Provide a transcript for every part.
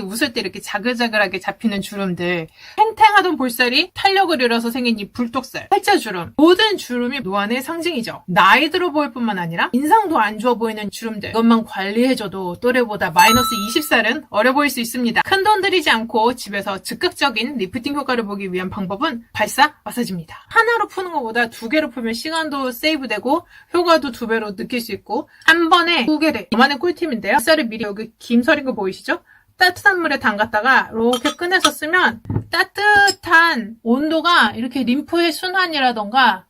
웃을 때 이렇게 자글자글하게 잡히는 주름들, 팽팽하던 볼살이 탄력을 잃어서 생긴 이 불독살, 팔자주름, 모든 주름이 노안의 상징이죠. 나이 들어 보일 뿐만 아니라 인상도 안 좋아 보이는 주름들, 이것만 관리해줘도 또래보다 마이너스 20살은 어려 보일 수 있습니다. 큰돈 들이지 않고 집에서 즉각적인 리프팅 효과를 보기 위한 방법은 발사 마사지입니다. 하나로 푸는 것보다 2개로 풀면 시간도 세이브되고 효과도 2배로 느낄 수 있고, 한 번에 2개를, 이만의 꿀팁인데요. 뱃살을 미리 여기 김서린 거 보이시죠? 따뜻한 물에 담갔다가 이렇게 꺼내서 쓰면 따뜻한 온도가 이렇게 림프의 순환이라던가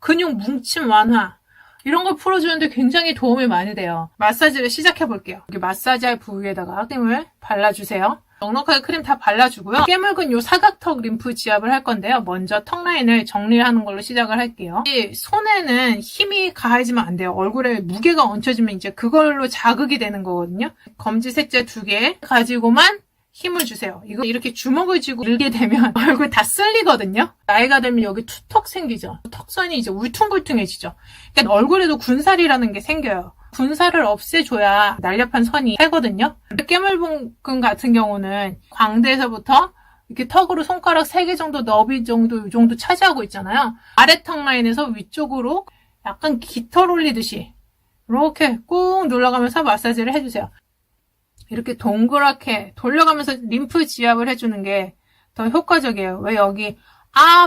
근육 뭉침 완화 이런 걸 풀어주는데 굉장히 도움이 많이 돼요. 마사지를 시작해 볼게요. 여기 마사지할 부위에다가 크림을 발라주세요. 넉넉하게 크림 다 발라주고요. 깨물근 요 사각턱 림프 지압을 할 건데요. 먼저 턱 라인을 정리하는 걸로 시작을 할게요. 손에는 힘이 가해지면 안 돼요. 얼굴에 무게가 얹혀지면 이제 그걸로 자극이 되는 거거든요. 검지 색재 2개 가지고만 힘을 주세요. 이거 이렇게 주먹을 쥐고 밀게 되면 얼굴 다 쓸리거든요. 나이가 들면 여기 투턱 생기죠. 턱선이 이제 울퉁불퉁해지죠. 그러니까 얼굴에도 군살이라는 게 생겨요. 군살을 없애줘야 날렵한 선이 살거든요. 깨물근 같은 경우는 광대에서부터 이렇게 턱으로 손가락 3개 정도 너비 정도 이 정도 차지하고 있잖아요. 아래 턱 라인에서 위쪽으로 약간 깃털 올리듯이 이렇게 꾹 눌러가면서 마사지를 해주세요. 이렇게 동그랗게 돌려가면서 림프 지압을 해주는 게 더 효과적이에요. 왜 여기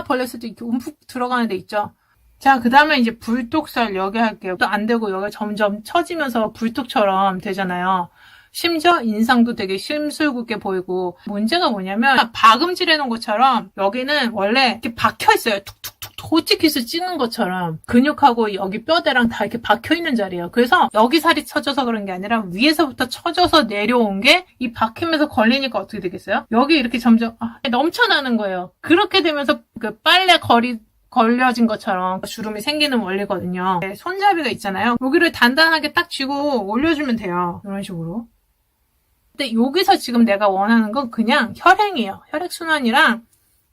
벌렸을 때 이렇게 움푹 들어가는 데 있죠. 자, 그 다음에 이제 불독살 여기 할게요. 또 안 되고 여기가 점점 처지면서 불독처럼 되잖아요. 심지어 인상도 되게 심술궂게 보이고, 문제가 뭐냐면 박음질 해놓은 것처럼 여기는 원래 이렇게 박혀있어요. 툭툭툭 호치키스 찌는 것처럼 근육하고 여기 뼈대랑 다 이렇게 박혀있는 자리예요. 그래서 여기 살이 처져서 그런 게 아니라 위에서부터 처져서 내려온 게 이 박힘에서 걸리니까 어떻게 되겠어요? 여기 이렇게 점점 넘쳐나는 거예요. 그렇게 되면서 그 빨래 걸려진 것처럼 주름이 생기는 원리거든요. 손잡이가 있잖아요. 여기를 단단하게 딱 쥐고 올려주면 돼요. 이런 식으로. 근데 여기서 지금 내가 원하는 건 그냥 혈행이에요. 혈액순환이랑,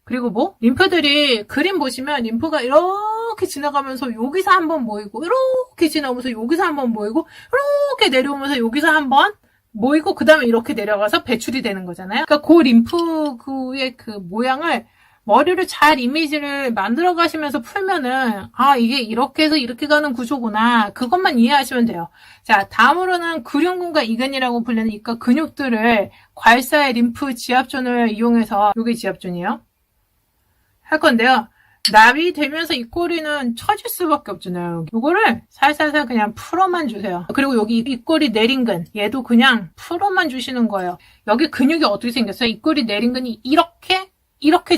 그리고 림프들이 그림 보시면 림프가 이렇게 지나가면서 여기서 한번 모이고, 이렇게 지나오면서 여기서 한번 모이고, 이렇게 내려오면서 여기서 한번 모이고, 그 다음에 이렇게 내려가서 배출이 되는 거잖아요. 그러니까 그 림프구의 그 모양을 머리를 잘 이미지를 만들어 가시면서 풀면은 이게 이렇게 해서 이렇게 가는 구조구나. 그것만 이해하시면 돼요. 자, 다음으로는 근육근과 이근이라고 불리는 이과 근육들을 괄사의 림프 지압존을 이용해서, 이게 지압존이에요. 할 건데요. 납이 되면서 이 꼬리는 처질 수밖에 없잖아요. 이거를 살살살 그냥 풀어만 주세요. 그리고 여기 입꼬리 내린근, 얘도 그냥 풀어만 주시는 거예요. 여기 근육이 어떻게 생겼어요? 입꼬리 내린근이 이렇게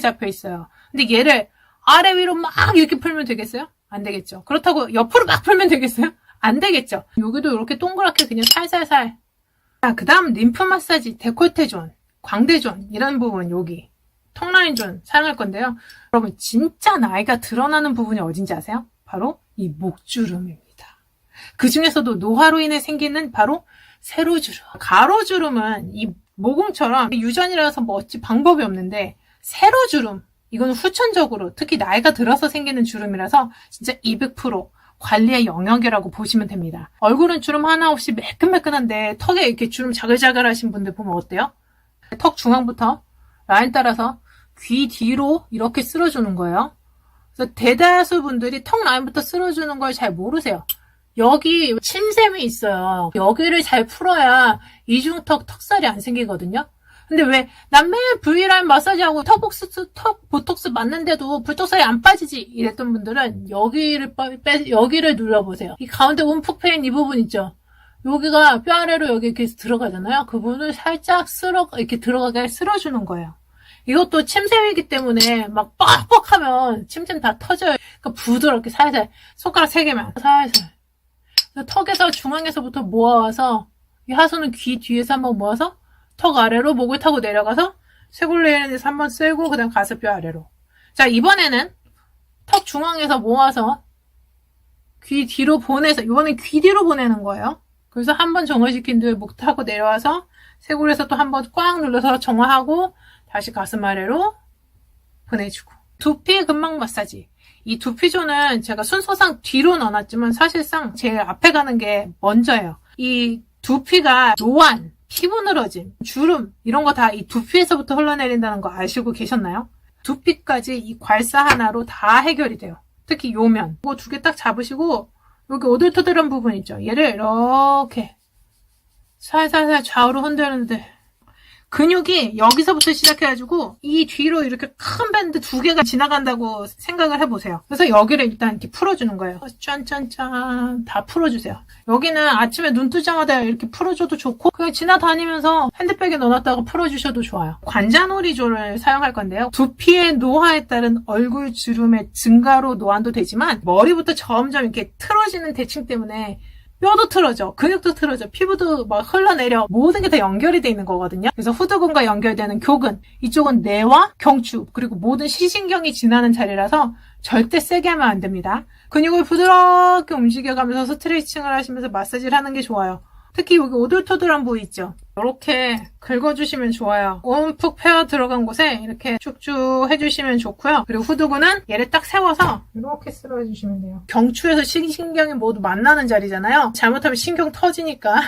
잡혀 있어요. 근데 얘를 아래 위로 막 이렇게 풀면 되겠어요? 안 되겠죠. 그렇다고 옆으로 막 풀면 되겠어요? 안 되겠죠. 여기도 이렇게 동그랗게 그냥 살살살. 자, 그 다음 림프 마사지, 데콜테 존, 광대 존, 이런 부분, 여기 턱라인 존 사용할 건데요. 여러분, 진짜 나이가 드러나는 부분이 어딘지 아세요? 바로 이 목주름입니다. 그 중에서도 노화로 인해 생기는 바로 세로주름. 가로주름은 이 모공처럼 유전이라서 어찌 방법이 없는데, 세로주름, 이건 후천적으로 특히 나이가 들어서 생기는 주름이라서 진짜 200% 관리의 영역이라고 보시면 됩니다. 얼굴은 주름 하나 없이 매끈매끈한데 턱에 이렇게 주름 자글자글 하신 분들 보면 어때요? 턱 중앙부터 라인 따라서 귀 뒤로 이렇게 쓸어주는 거예요. 그래서 대다수 분들이 턱 라인부터 쓸어주는 걸 잘 모르세요. 여기 침샘이 있어요. 여기를 잘 풀어야 이중턱 턱살이 안 생기거든요. 근데 왜 난 매일 V라인 마사지하고 턱 보톡스 맞는데도 불독살이 안 빠지지 이랬던 분들은 여기를 눌러보세요. 이 가운데 움푹 패인 이 부분 있죠. 여기가 뼈 아래로 여기 이렇게 들어가잖아요. 그 부분을 살짝 이렇게 들어가게 쓸어주는 거예요. 이것도 침샘이기 때문에 막 뻑뻑하면 침샘 다 터져요. 그러니까 부드럽게 살살 손가락 3개만 살살. 턱에서 중앙에서부터 모아와서 이 하수는 귀 뒤에서 한번 모아서 턱 아래로 목을 타고 내려가서 쇄골레인에서 한번 쓸고 그다음 가슴뼈 아래로. 자, 이번에는 턱 중앙에서 모아서 귀 뒤로 보내서, 이번엔 귀 뒤로 보내는 거예요. 그래서 한번 정화시킨 뒤에 목 타고 내려와서 쇄골에서 또 한번 꽉 눌러서 정화하고 다시 가슴 아래로 보내주고. 두피 근막 마사지. 이 두피존은 제가 순서상 뒤로 넣어놨지만 사실상 제일 앞에 가는 게 먼저예요. 이 두피가 노안, 피부 늘어짐, 주름 이런 거 다 이 두피에서부터 흘러내린다는 거 아시고 계셨나요? 두피까지 이 괄사 하나로 다 해결이 돼요. 특히 요면 이거 두 개 딱 잡으시고 여기 오돌토돌한 부분 있죠? 얘를 이렇게 살살살 좌우로 흔드는데 근육이 여기서부터 시작해가지고 이 뒤로 이렇게 큰 밴드 두 개가 지나간다고 생각을 해보세요. 그래서 여기를 일단 이렇게 풀어주는 거예요. 짠짠짠 다 풀어주세요. 여기는 아침에 눈 뜨자마자 이렇게 풀어줘도 좋고 그냥 지나다니면서 핸드백에 넣어놨다가 풀어주셔도 좋아요. 관자놀이조를 사용할 건데요. 두피의 노화에 따른 얼굴 주름의 증가로 노안도 되지만 머리부터 점점 이렇게 틀어지는 대칭 때문에 뼈도 틀어져, 근육도 틀어져, 피부도 막 흘러내려 모든 게 다 연결이 돼 있는 거거든요. 그래서 후두근과 연결되는 교근, 이쪽은 뇌와 경추 그리고 모든 시신경이 지나는 자리라서 절대 세게 하면 안 됩니다. 근육을 부드럽게 움직여가면서 스트레칭을 하시면서 마사지를 하는 게 좋아요. 특히 여기 오돌토돌한 부위 있죠? 이렇게 긁어주시면 좋아요. 움푹 패어 들어간 곳에 이렇게 쭉쭉 해주시면 좋고요. 그리고 후두근은 얘를 딱 세워서 이렇게 쓸어주시면 돼요. 경추에서 신경이 모두 만나는 자리잖아요. 잘못하면 신경 터지니까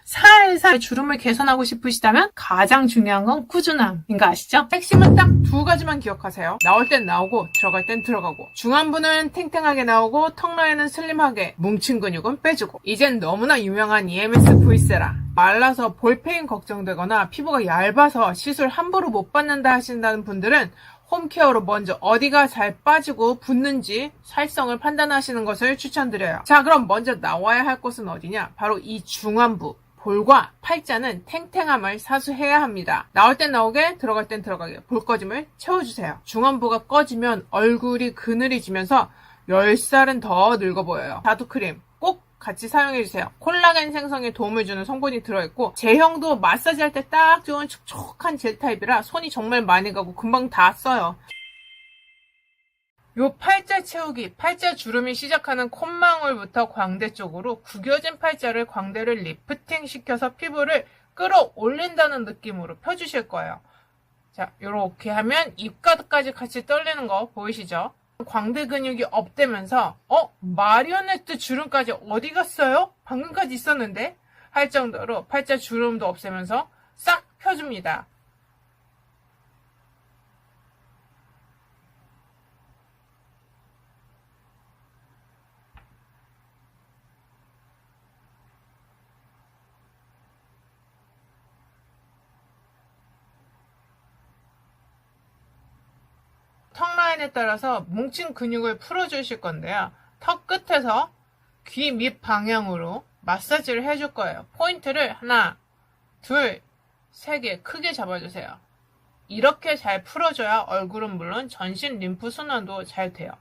살살 주름을 개선하고 싶으시다면 가장 중요한 건 꾸준함인 거 아시죠? 핵심은 딱 두 가지만 기억하세요. 나올 땐 나오고 들어갈 땐 들어가고 중안부는 탱탱하게 나오고 턱 라인은 슬림하게 뭉친 근육은 빼주고 이젠 너무나 유명한 EMS V세라 말라서 볼페인 걱정되거나 피부가 얇아서 시술 함부로 못 받는다 하신다는 분들은 홈케어로 먼저 어디가 잘 빠지고 붓는지 살성을 판단하시는 것을 추천드려요. 자, 그럼 먼저 나와야 할 곳은 어디냐? 바로 이 중안부. 볼과 팔자는 탱탱함을 사수해야 합니다. 나올 땐 나오게 들어갈 땐 들어가게 볼 꺼짐을 채워주세요. 중안부가 꺼지면 얼굴이 그늘이지면서 10살은 더 늙어 보여요. 자두크림 꼭 같이 사용해주세요. 콜라겐 생성에 도움을 주는 성분이 들어있고 제형도 마사지할 때 딱 좋은 촉촉한 젤 타입이라 손이 정말 많이 가고 금방 다 써요. 요 팔자 채우기, 팔자 주름이 시작하는 콧망울부터 광대 쪽으로 구겨진 팔자를 광대를 리프팅 시켜서 피부를 끌어올린다는 느낌으로 펴주실 거예요. 자, 요렇게 하면 입가까지 같이 떨리는 거 보이시죠? 광대 근육이 업되면서 마리오네트 주름까지 어디 갔어요? 방금까지 있었는데? 할 정도로 팔자 주름도 없애면서 싹 펴줍니다. 턱 라인에 따라서 뭉친 근육을 풀어주실 건데요. 턱 끝에서 귀 밑 방향으로 마사지를 해줄 거예요. 포인트를 하나, 둘, 세 개 크게 잡아주세요. 이렇게 잘 풀어줘야 얼굴은 물론 전신 림프 순환도 잘 돼요.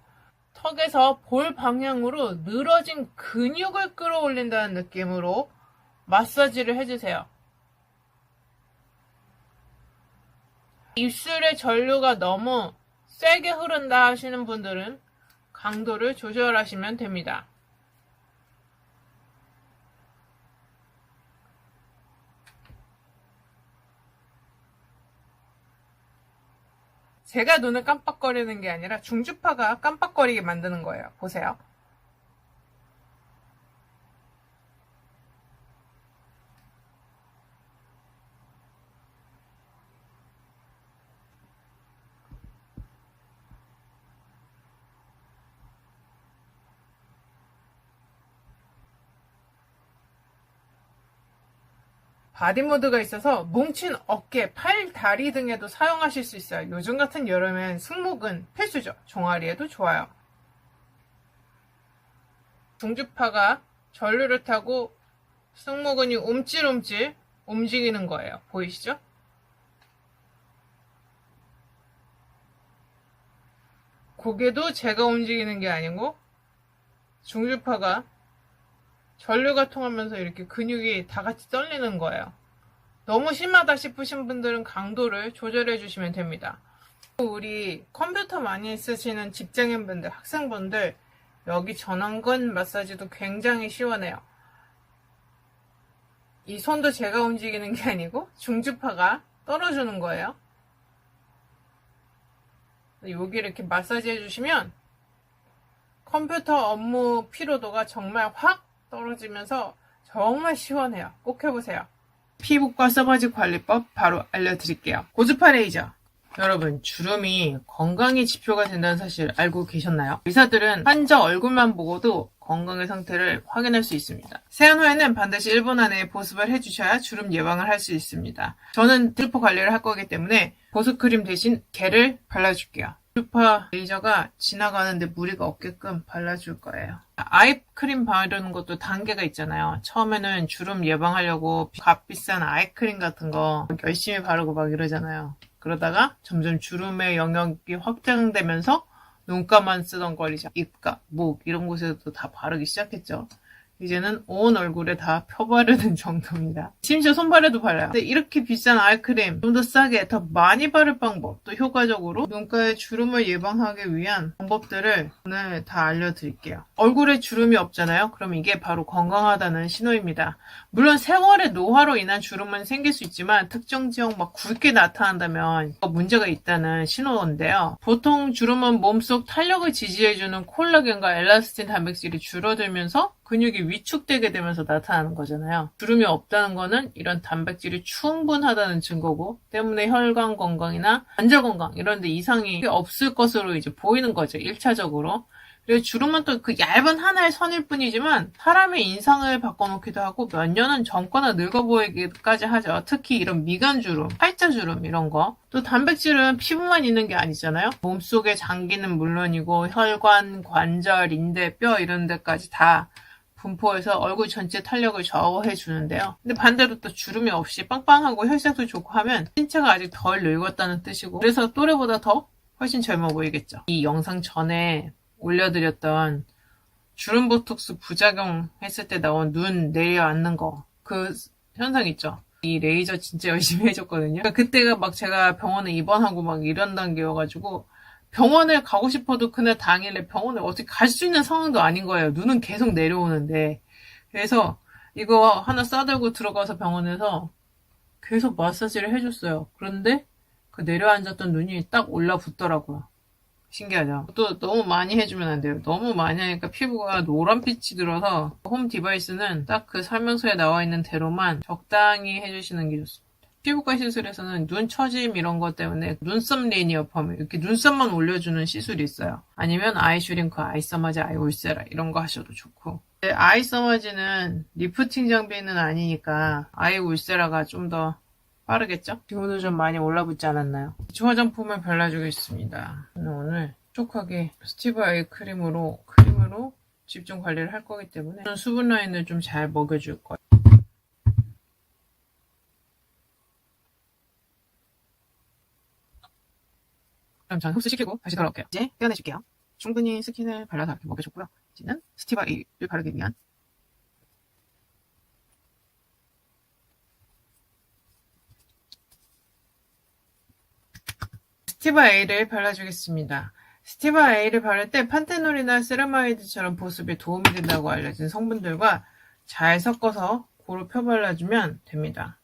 턱에서 볼 방향으로 늘어진 근육을 끌어올린다는 느낌으로 마사지를 해주세요. 입술의 전류가 너무 세게 흐른다 하시는 분들은 강도를 조절하시면 됩니다. 제가 눈을 깜빡거리는 게 아니라 중주파가 깜빡거리게 만드는 거예요. 보세요. 바디모드가 있어서 뭉친 어깨, 팔, 다리 등에도 사용하실 수 있어요. 요즘 같은 여름엔 승모근 필수죠. 종아리에도 좋아요. 중주파가 전류를 타고 승모근이 움찔움찔 움직이는 거예요. 보이시죠? 고개도 제가 움직이는 게 아니고 중주파가 전류가 통하면서 이렇게 근육이 다 같이 떨리는 거예요. 너무 심하다 싶으신 분들은 강도를 조절해 주시면 됩니다. 우리 컴퓨터 많이 쓰시는 직장인분들, 학생분들 여기 전완근 마사지도 굉장히 시원해요. 이 손도 제가 움직이는 게 아니고 중주파가 떨어주는 거예요. 여기 이렇게 마사지 해주시면 컴퓨터 업무 피로도가 정말 확 떨어지면서 정말 시원해요. 꼭 해보세요. 피부과 써바지 관리법 바로 알려드릴게요. 고주파 레이저. 여러분, 주름이 건강의 지표가 된다는 사실 알고 계셨나요? 의사들은 환자 얼굴만 보고도 건강의 상태를 확인할 수 있습니다. 세안 후에는 반드시 1분 안에 보습을 해주셔야 주름 예방을 할 수 있습니다. 저는 트루퍼 관리를 할 거기 때문에 보습 크림 대신 겔을 발라줄게요. 트루퍼 레이저가 지나가는데 무리가 없게끔 발라줄 거예요. 아이 크림 바르는 것도 단계가 있잖아요. 처음에는 주름 예방하려고 값비싼 아이 크림 같은 거 열심히 바르고 막 이러잖아요. 그러다가 점점 주름의 영역이 확장되면서 눈가만 쓰던 걸 이제 입가, 목 이런 곳에도 다 바르기 시작했죠. 이제는 온 얼굴에 다 펴바르는 정도입니다. 심지어 손발에도 발라요. 근데 이렇게 비싼 아이크림 좀 더 싸게 더 많이 바를 방법, 또 효과적으로 눈가의 주름을 예방하기 위한 방법들을 오늘 다 알려드릴게요. 얼굴에 주름이 없잖아요. 그럼 이게 바로 건강하다는 신호입니다. 물론 세월의 노화로 인한 주름은 생길 수 있지만 특정 지역 막 굵게 나타난다면 문제가 있다는 신호인데요. 보통 주름은 몸속 탄력을 지지해주는 콜라겐과 엘라스틴 단백질이 줄어들면서 근육이 위축되게 되면서 나타나는 거잖아요. 주름이 없다는 거는 이런 단백질이 충분하다는 증거고, 때문에 혈관 건강이나 관절 건강 이런 데 이상이 없을 것으로 이제 보이는 거죠. 1차적으로. 그리고 주름은 또 그 얇은 하나의 선일 뿐이지만 사람의 인상을 바꿔놓기도 하고 몇 년은 젊거나 늙어 보이기까지 하죠. 특히 이런 미간주름, 팔자주름 이런 거. 또 단백질은 피부만 있는 게 아니잖아요. 몸속의 장기는 물론이고 혈관, 관절, 인대, 뼈 이런 데까지 다 분포해서 얼굴 전체 탄력을 좌우해 주는데요. 근데 반대로 또 주름이 없이 빵빵하고 혈색도 좋고 하면 신체가 아직 덜 늙었다는 뜻이고, 그래서 또래보다 더 훨씬 젊어 보이겠죠. 이 영상 전에 올려드렸던 주름 보톡스 부작용 했을 때 나온 눈 내려앉는 거, 그 현상 있죠. 이 레이저 진짜 열심히 해줬거든요. 그러니까 그때가 막 제가 병원에 입원하고 막 이런 단계여가지고 병원을 가고 싶어도 그날 당일에 병원에 어떻게 갈 수 있는 상황도 아닌 거예요. 눈은 계속 내려오는데. 그래서 이거 하나 싸들고 들어가서 병원에서 계속 마사지를 해줬어요. 그런데 그 내려앉았던 눈이 딱 올라붙더라고요. 신기하죠? 또 너무 많이 해주면 안 돼요. 너무 많이 하니까 피부가 노란빛이 들어서 홈 디바이스는 딱 그 설명서에 나와 있는 대로만 적당히 해주시는 게 좋습니다. 피부과 시술에서는 눈 처짐 이런 것 때문에 눈썹 리니어 펌 이렇게 눈썹만 올려주는 시술이 있어요. 아니면 아이 슈링크, 아이 서머지, 아이 울세라 이런 거 하셔도 좋고. 아이 서머지는 리프팅 장비는 아니니까 아이 울세라가 좀 더 빠르겠죠? 지금도 좀 많이 올라붙지 않았나요? 기초 화장품을 발라주겠습니다. 오늘 촉촉하게 스티브 아이 크림으로 집중 관리를 할 거기 때문에 수분 라인을 좀 잘 먹여줄 거예요. 그럼 전 흡수시키고 다시 돌아올게요. 이제 떼어내줄게요. 충분히 스킨을 발라서 이렇게 먹여줬고요. 이제는 스티브 아이를 바르기 위한 스티브 A를 발라주겠습니다. 스티브 A를 바를 때 판테놀이나 세라마이드처럼 보습에 도움이 된다고 알려진 성분들과 잘 섞어서 고루 펴발라주면 됩니다.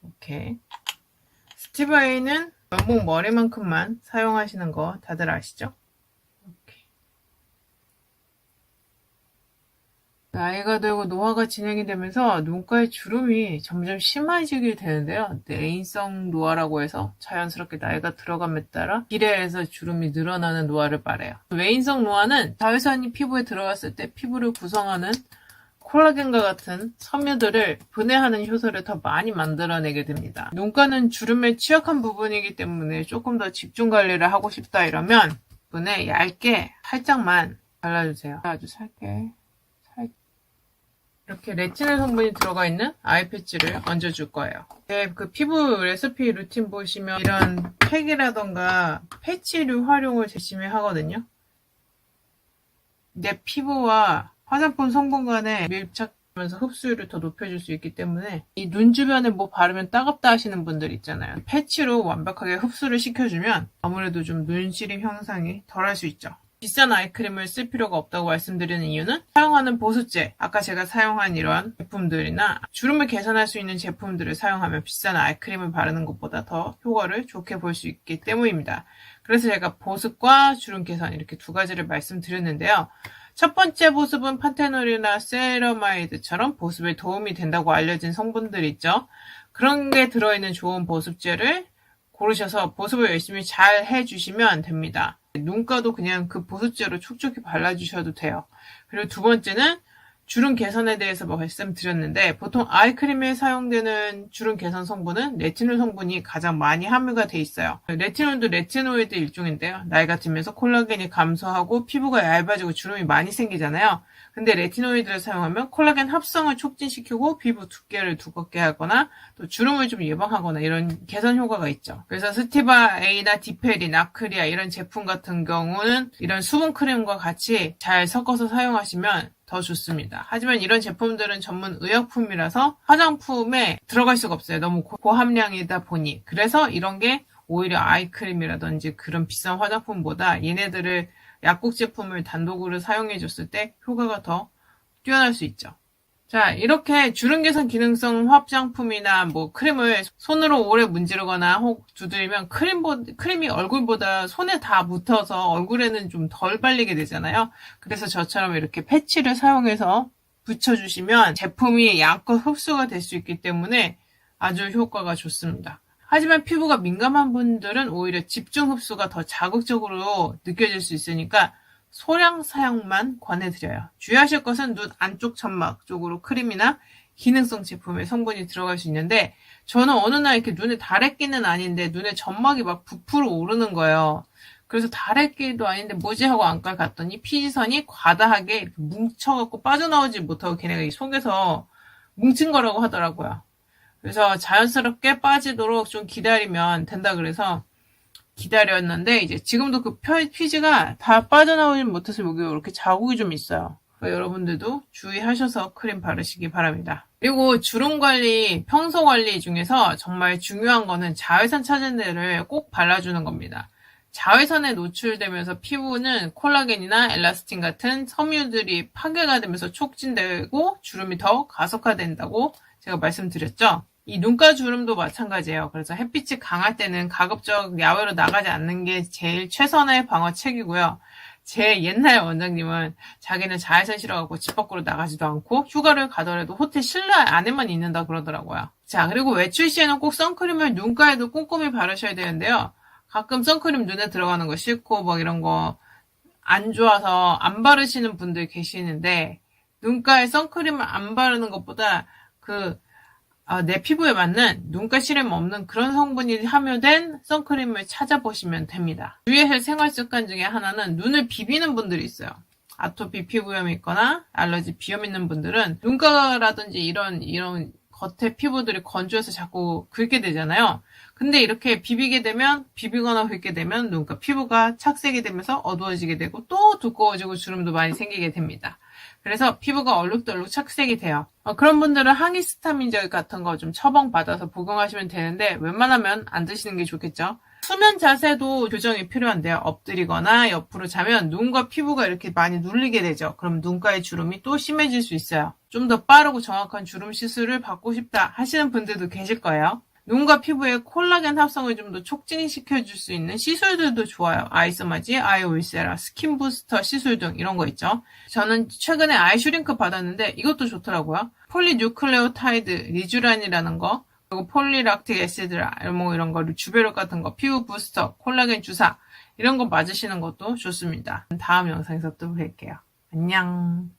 이렇게 스티브 A는 면봉 머리만큼만 사용하시는 거 다들 아시죠? 나이가 들고 노화가 진행이 되면서 눈가의 주름이 점점 심해지게 되는데요. 내인성 노화라고 해서 자연스럽게 나이가 들어감에 따라 비례해서 주름이 늘어나는 노화를 말해요. 외인성 노화는 자외선이 피부에 들어갔을 때 피부를 구성하는 콜라겐과 같은 섬유들을 분해하는 효소를 더 많이 만들어내게 됩니다. 눈가는 주름에 취약한 부분이기 때문에 조금 더 집중 관리를 하고 싶다 이러면 눈에 얇게 살짝만 발라주세요. 아주 살게. 이렇게 레티놀 성분이 들어가 있는 아이 패치를 얹어줄 거예요. 그 피부 레시피 루틴 보시면 이런 팩이라던가 패치류 활용을 열심히 하거든요. 내 피부와 화장품 성분 간의 밀착하면서 흡수율을 더 높여줄 수 있기 때문에 이 눈 주변에 뭐 바르면 따갑다 하시는 분들 있잖아요. 패치로 완벽하게 흡수를 시켜주면 아무래도 좀 눈시림 형상이 덜할 수 있죠. 비싼 아이크림을 쓸 필요가 없다고 말씀드리는 이유는 사용하는 보습제, 아까 제가 사용한 이런 제품들이나 주름을 개선할 수 있는 제품들을 사용하면 비싼 아이크림을 바르는 것보다 더 효과를 좋게 볼 수 있기 때문입니다. 그래서 제가 보습과 주름 개선 이렇게 두 가지를 말씀드렸는데요. 첫 번째 보습은 판테놀이나 세라마이드처럼 보습에 도움이 된다고 알려진 성분들 있죠. 그런 게 들어있는 좋은 보습제를 고르셔서 보습을 열심히 잘 해주시면 됩니다. 눈가도 그냥 그 보습제로 촉촉히 발라주셔도 돼요. 그리고 두 번째는 주름 개선에 대해서 말씀드렸는데 보통 아이크림에 사용되는 주름 개선 성분은 레티놀 성분이 가장 많이 함유가 돼 있어요. 레티놀도 레티노이드 일종인데요. 나이가 들면서 콜라겐이 감소하고 피부가 얇아지고 주름이 많이 생기잖아요. 근데 레티노이드를 사용하면 콜라겐 합성을 촉진시키고 피부 두께를 두껍게 하거나 또 주름을 좀 예방하거나 이런 개선 효과가 있죠. 그래서 스티바 A나 디페린, 아크리아 이런 제품 같은 경우는 이런 수분 크림과 같이 잘 섞어서 사용하시면 더 좋습니다. 하지만 이런 제품들은 전문 의약품이라서 화장품에 들어갈 수가 없어요. 너무 고함량이다 보니. 그래서 이런 게 오히려 아이크림이라든지 그런 비싼 화장품보다 얘네들을 약국 제품을 단독으로 사용해줬을 때 효과가 더 뛰어날 수 있죠. 자, 이렇게 주름 개선 기능성 화장품이나 뭐 크림을 손으로 오래 문지르거나 혹 두드리면 크림이 얼굴보다 손에 다 묻어서 얼굴에는 좀 덜 발리게 되잖아요. 그래서 저처럼 이렇게 패치를 사용해서 붙여주시면 제품이 양껏 흡수가 될 수 있기 때문에 아주 효과가 좋습니다. 하지만 피부가 민감한 분들은 오히려 집중 흡수가 더 자극적으로 느껴질 수 있으니까 소량 사용만 권해드려요. 주의하실 것은 눈 안쪽 점막 쪽으로 크림이나 기능성 제품의 성분이 들어갈 수 있는데 저는 어느 날 이렇게 눈에 다래끼는 아닌데 눈에 점막이 막 부풀어 오르는 거예요. 그래서 다래끼도 아닌데 뭐지 하고 안과 갔더니 피지선이 과다하게 이렇게 뭉쳐갖고 빠져나오지 못하고 걔네가 이 속에서 뭉친 거라고 하더라고요. 그래서 자연스럽게 빠지도록 좀 기다리면 된다 그래서 기다렸는데 이제 지금도 그 피지가 다 빠져나오지 못해서 여기 이렇게 자국이 좀 있어요. 그러니까 여러분들도 주의하셔서 크림 바르시기 바랍니다. 그리고 주름 관리, 평소 관리 중에서 정말 중요한 거는 자외선 차단제를 꼭 발라주는 겁니다. 자외선에 노출되면서 피부는 콜라겐이나 엘라스틴 같은 섬유들이 파괴가 되면서 촉진되고 주름이 더 가속화된다고 제가 말씀드렸죠. 이 눈가 주름도 마찬가지예요. 그래서 햇빛이 강할 때는 가급적 야외로 나가지 않는 게 제일 최선의 방어책이고요. 제 옛날 원장님은 자기는 자외선 싫어갖고 집 밖으로 나가지도 않고 휴가를 가더라도 호텔 실내 안에만 있는다 그러더라고요. 자, 그리고 외출 시에는 꼭 선크림을 눈가에도 꼼꼼히 바르셔야 되는데요. 가끔 선크림 눈에 들어가는 거 싫고 뭐 이런 거 안 좋아서 안 바르시는 분들 계시는데 눈가에 선크림을 안 바르는 것보다 내 피부에 맞는 눈가 시름 없는 그런 성분이 함유된 선크림을 찾아보시면 됩니다. 주의하실 생활 습관 중에 하나는 눈을 비비는 분들이 있어요. 아토피 피부염이 있거나 알러지 비염 있는 분들은 눈가라든지 이런 겉에 피부들이 건조해서 자꾸 긁게 되잖아요. 근데 이렇게 비비거나 긁게 되면 눈가 피부가 착색이 되면서 어두워지게 되고 또 두꺼워지고 주름도 많이 생기게 됩니다. 그래서 피부가 얼룩덜룩 착색이 돼요. 그런 분들은 항히스타민제 같은 거 좀 처방받아서 복용하시면 되는데 웬만하면 안 드시는 게 좋겠죠. 수면 자세도 교정이 필요한데요. 엎드리거나 옆으로 자면 눈과 피부가 이렇게 많이 눌리게 되죠. 그럼 눈가의 주름이 또 심해질 수 있어요. 좀 더 빠르고 정확한 주름 시술을 받고 싶다 하시는 분들도 계실 거예요. 눈과 피부의 콜라겐 합성을 좀 더 촉진시켜줄 수 있는 시술들도 좋아요. 아이소마지, 아이올세라, 스킨 부스터 시술 등 이런 거 있죠. 저는 최근에 아이 슈링크 받았는데 이것도 좋더라고요. 폴리뉴클레오타이드 리쥬란이라는 거, 그리고 폴리락틱 애시드 뭐 이런 거, 주베롤 같은 거, 피부 부스터, 콜라겐 주사 이런 거 맞으시는 것도 좋습니다. 다음 영상에서 또 뵐게요. 안녕.